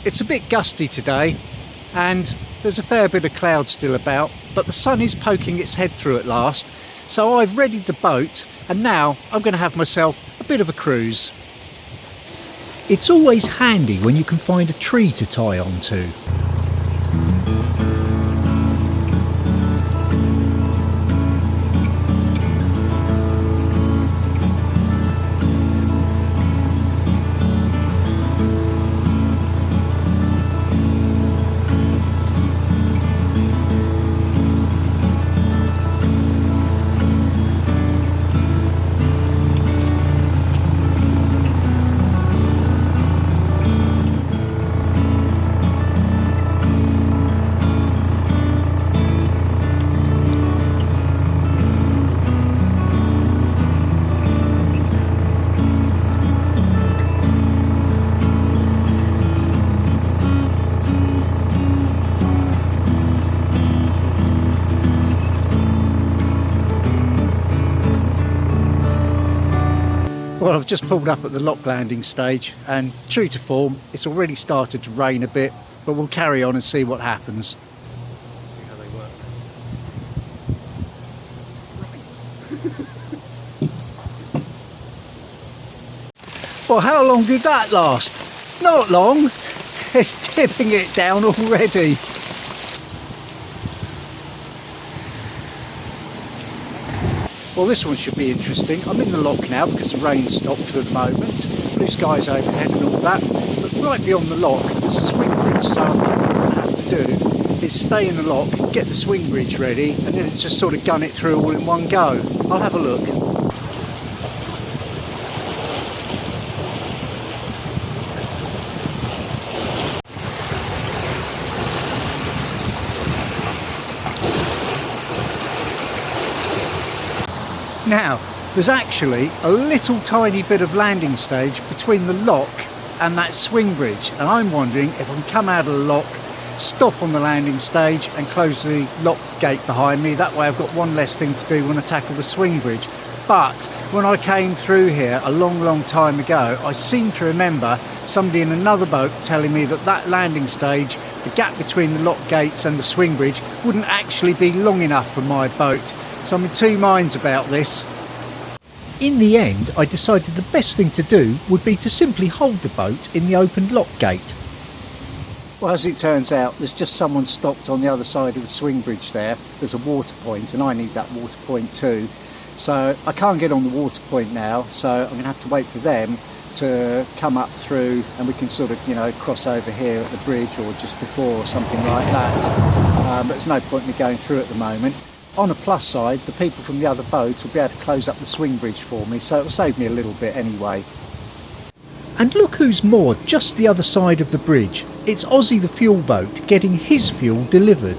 It's a bit gusty today and there's a fair bit of cloud still about, but the sun is poking its head through at last, so I've readied the boat and now I'm going to have myself a bit of a cruise. It's always handy when you can find a tree to tie onto. Well, I've just pulled up at the lock landing stage and true to form, it's already started to rain a bit, but we'll carry on and see what happens. See how they work. Well, how long did that last? Not long. It's tipping it down already. Well, this one should be interesting. I'm in the lock now because the rain stopped for the moment. Blue skies overhead and all that. But right beyond the lock, there's a swing bridge. So I think what I'm going to have to do is stay in the lock, get the swing bridge ready, and then just sort of gun it through all in one go. I'll have a look. Now, there's actually a little tiny bit of landing stage between the lock and that swing bridge, and I'm wondering if I can come out of the lock, stop on the landing stage and close the lock gate behind me. That way I've got one less thing to do when I tackle the swing bridge. But when I came through here a long time ago, I seem to remember somebody in another boat telling me that that landing stage, the gap between the lock gates and the swing bridge, wouldn't actually be long enough for my boat. So I'm in two minds about this. In the end, I decided the best thing to do would be to simply hold the boat in the opened lock gate. Well, as it turns out, there's just someone stopped on the other side of the swing bridge there. There's a water point and I need that water point too. So I can't get on the water point now, so I'm going to have to wait for them to come up through and we can sort of, you know, cross over here at the bridge or just before or something like that. But there's no point in me going through at the moment. On a plus side, the people from the other boat will be able to close up the swing bridge for me, so it'll save me a little bit anyway. And look who's moored just the other side of the bridge. It's Ozzy the fuel boat getting his fuel delivered.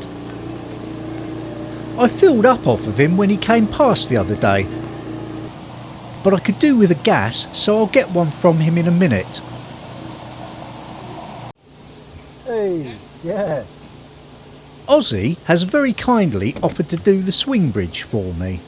I filled up off of him when he came past the other day, but I could do with a gas, so I'll get one from him in a minute. Hey, yeah. Ozzy has very kindly offered to do the swing bridge for me.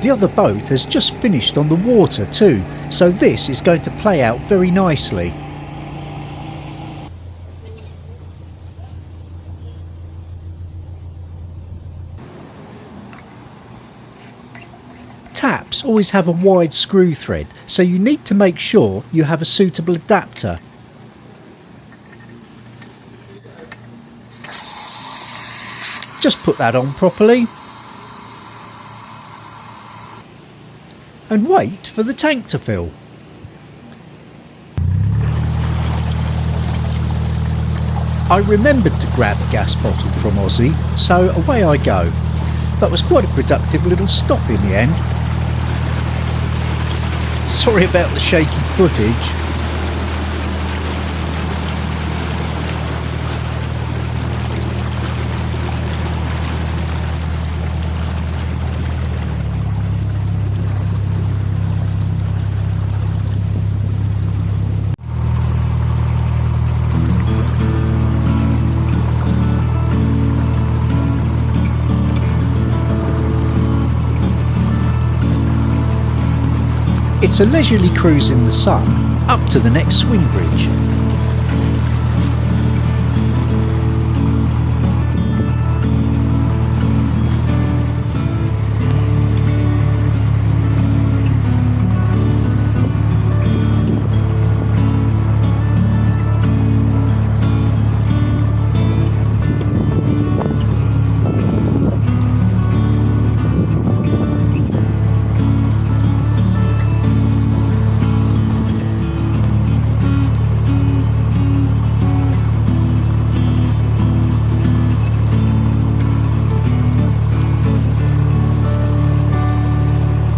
The other boat has just finished on the water too, so this is going to play out very nicely. Taps always have a wide screw thread, so you need to make sure you have a suitable adapter. Just put that on properly. And wait for the tank to fill. I remembered to grab a gas bottle from Ozzy, so away I go. That was quite a productive little stop in the end. Sorry about the shaky footage. It's a leisurely cruise in the sun up to the next swing bridge.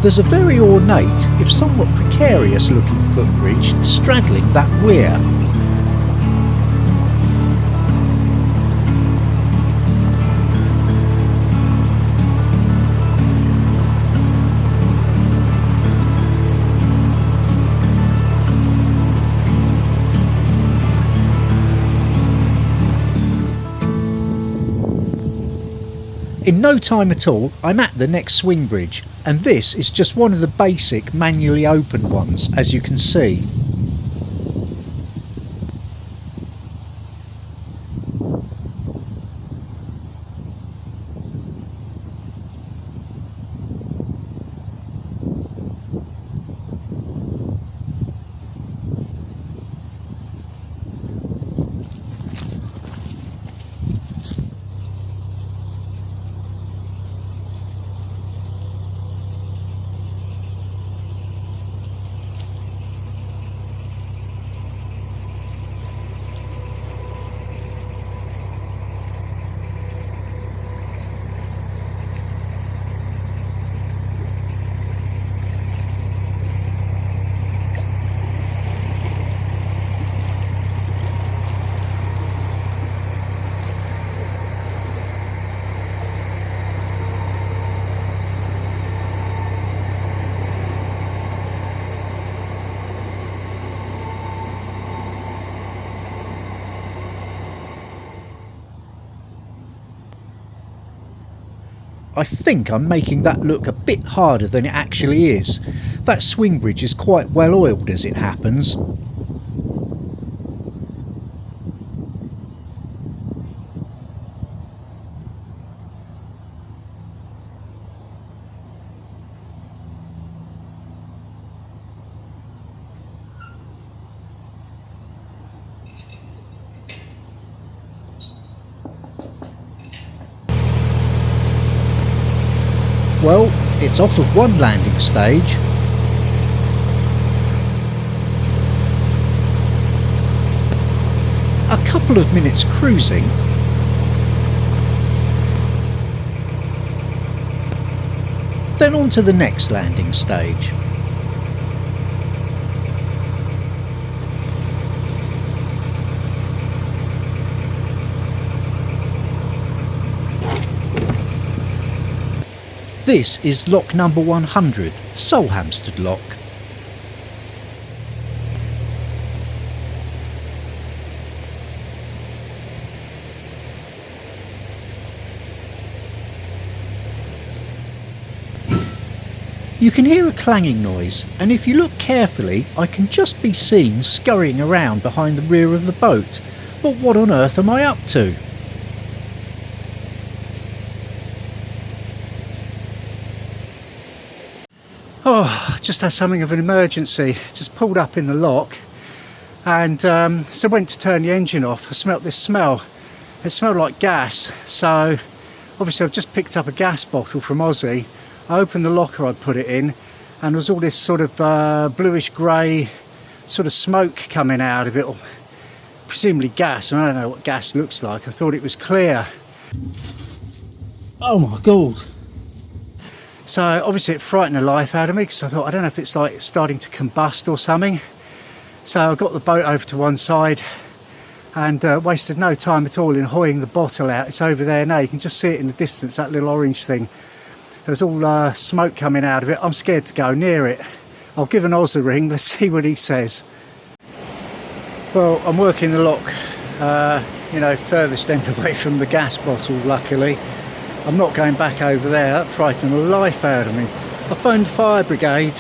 There's a very ornate, if somewhat precarious looking footbridge straddling that weir. In no time at all, I'm at the next swing bridge, and this is just one of the basic manually open ones, as you can see. I think I'm making that look a bit harder than it actually is. That swing bridge is quite well oiled as it happens. Well, it's off of one landing stage. A couple of minutes cruising. Then on to the next landing stage. This is lock number 100, Sulhamstead lock. You can hear a clanging noise, and if you look carefully I can just be seen scurrying around behind the rear of the boat. But what on earth am I up to? Oh, just had something of an emergency. Just pulled up in the lock and so went to turn the engine off. I smelt this smell. It smelled like gas, so obviously I've just picked up a gas bottle from Aussie. I opened the locker I'd put it in and there was all this sort of bluish grey sort of smoke coming out of it, or presumably gas. I don't know what gas looks like. I thought it was clear. Oh my god. So obviously it frightened the life out of me, because I thought, I don't know if it's like starting to combust or something. So I got the boat over to one side and wasted no time at all in hoying the bottle out. It's over there now, you can just see it in the distance, that little orange thing. There's all smoke coming out of it. I'm scared to go near it. I'll give an Oz a ring, let's see what he says. Well, I'm working the lock, you know, furthest end away from the gas bottle, luckily. I'm not going back over there, that frightened the life out of me. I phoned the fire brigade,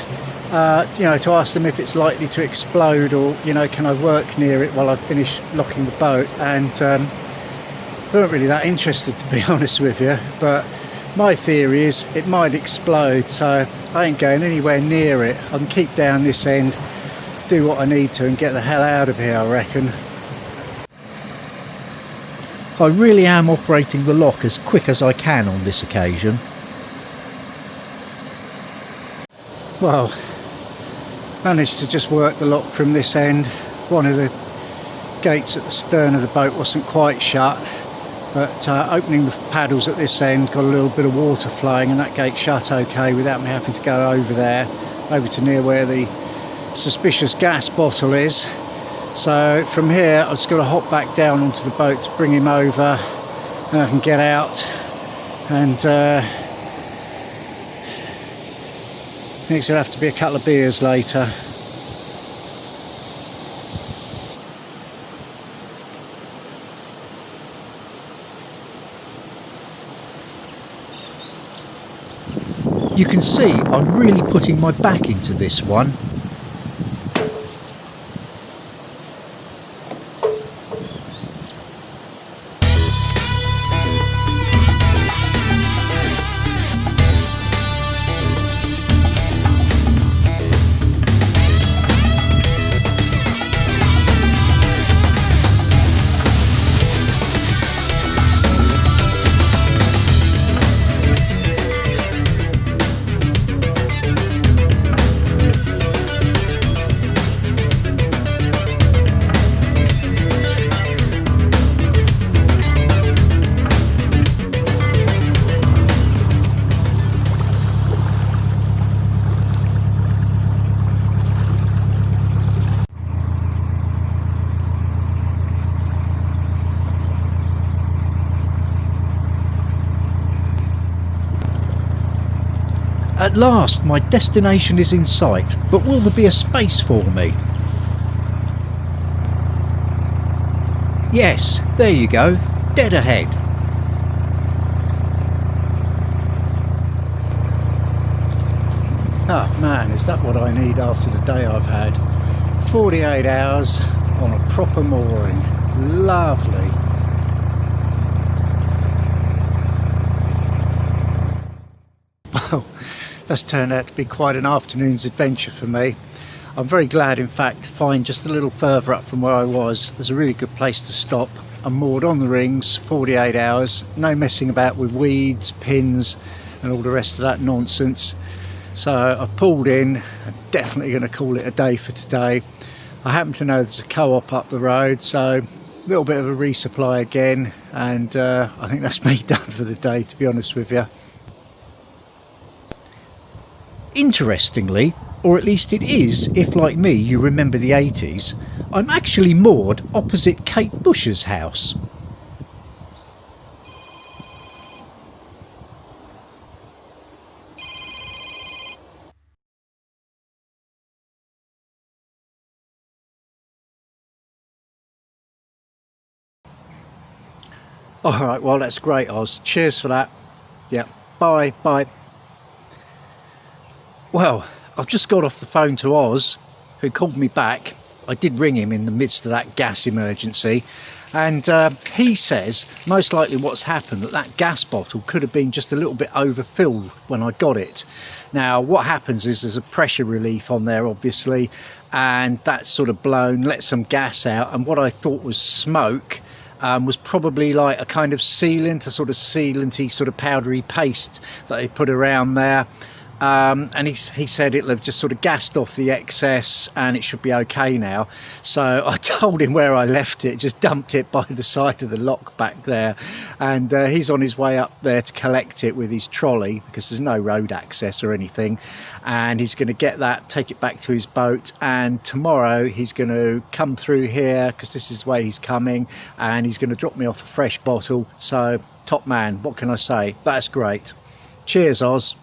you know, to ask them if it's likely to explode, or, you know, can I work near it while I finish locking the boat, and they weren't really that interested, to be honest with you. But my theory is it might explode, so I ain't going anywhere near it. I can keep down this end, do what I need to, and get the hell out of here, I reckon. I really am operating the lock as quick as I can on this occasion. Well, managed to just work the lock from this end. One of the gates at the stern of the boat wasn't quite shut, but opening the paddles at this end got a little bit of water flowing, and that gate shut okay without me having to go over there, over to near where the suspicious gas bottle is. So from here I've just got to hop back down onto the boat to bring him over, and I can get out, and I think it's going to have to be a couple of beers later. You can see I'm really putting my back into this one. At last, my destination is in sight, but will there be a space for me? Yes, there you go, dead ahead. Oh man, is that what I need after the day I've had? 48 hours on a proper mooring. Lovely. Well, that's turned out to be quite an afternoon's adventure for me. I'm very glad, in fact, to find just a little further up from where I was. There's a really good place to stop. I'm moored on the rings, 48 hours, no messing about with weeds, pins and all the rest of that nonsense. So I've pulled in. I'm definitely going to call it a day for today. I happen to know there's a co-op up the road, so a little bit of a resupply again, and I think that's me done for the day, to be honest with you. Interestingly, or at least it is if, like me, you remember the 80s, I'm actually moored opposite Kate Bush's house. Alright, well that's great, Oz. Cheers for that. Yeah, bye. Well, I've just got off the phone to Oz, who called me back. I did ring him in the midst of that gas emergency, and he says most likely what's happened, that gas bottle could have been just a little bit overfilled when I got it. Now what happens is there's a pressure relief on there, obviously, and that's sort of blown, let some gas out, and what I thought was smoke was probably like a kind of sealant, a sort of sealanty sort of powdery paste that they put around there. and he said it'll have just sort of gassed off the excess and it should be okay now. So I told him where I left it, just dumped it by the side of the lock back there, and he's on his way up there to collect it with his trolley because there's no road access or anything, and he's going to get that, take it back to his boat, and tomorrow he's going to come through here because this is the way he's coming, and he's going to drop me off a fresh bottle. So top man, what can I say? That's great. Cheers, Oz.